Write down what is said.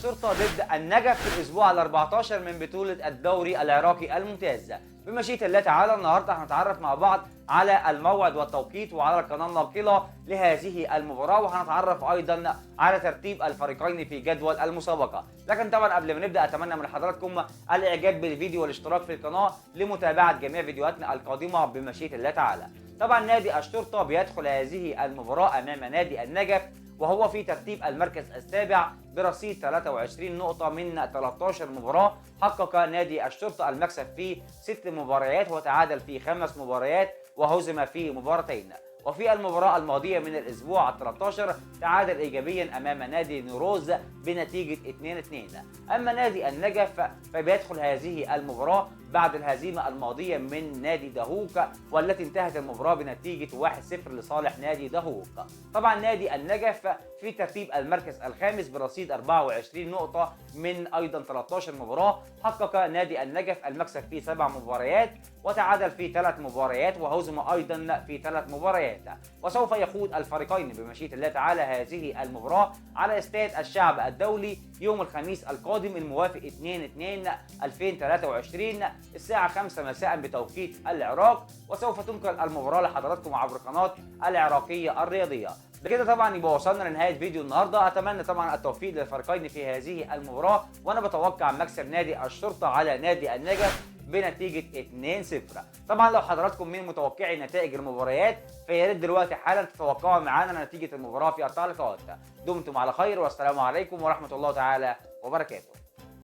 الشرطة ضد النجف في الأسبوع ال14 من بطولة الدوري العراقي الممتاز. بمشيئة الله تعالى النهارده هنتعرف مع بعض على الموعد والتوقيت وعلى القناة الناقلة لهذه المباراة، وهنتعرف أيضا على ترتيب الفريقين في جدول المسابقة. لكن طبعا قبل ما نبدأ أتمنى من حضراتكم الإعجاب بالفيديو والاشتراك في القناة لمتابعة جميع فيديوهاتنا القادمة بمشيئة الله تعالى. طبعا نادي الشرطة بيدخل هذه المباراة أمام نادي النجف وهو في ترتيب المركز السابع برصيد 23 نقطة من 13 مباراة. حقق نادي الشرطة المكسب في 6 مباريات وتعادل في 5 مباريات وهزم في مباراتين. وفي المباراة الماضية من الأسبوع ال13 تعادل إيجابيا أمام نادي نوروز بنتيجة 2-2. أما نادي النجف فبيدخل هذه المباراة بعد الهزيمة الماضية من نادي دهوك والتي انتهت المباراة بنتيجة 1-0 لصالح نادي دهوك. طبعا نادي النجف في ترتيب المركز الخامس برصيد 24 نقطة من أيضا 13 مباراة. حقق نادي النجف المكسب في 7 مباريات وتعادل في 3 مباريات وهزم أيضا في 3 مباريات. وسوف يخوض الفريقين بمشيئة الله تعالى هذه المباراة على استاد الشعب الدولي يوم الخميس القادم الموافق 2/2/2023 الساعة 5 مساء بتوقيت العراق، وسوف تنقل المباراة لحضراتكم عبر قناة العراقية الرياضية. بكده طبعا يبقى وصلنا لنهاية فيديو النهارده. اتمنى طبعا التوفيق للفريقين في هذه المباراة، وانا بتوقع مكسب نادي الشرطة على نادي النجف بنتيجة 2-0. طبعا لو حضراتكم من متوقعي نتائج المباريات فيا ريت دلوقتي حالا تتوقعوا معانا نتيجة المباراة في التعليقات. دمتم على خير والسلام عليكم ورحمة الله تعالى وبركاته.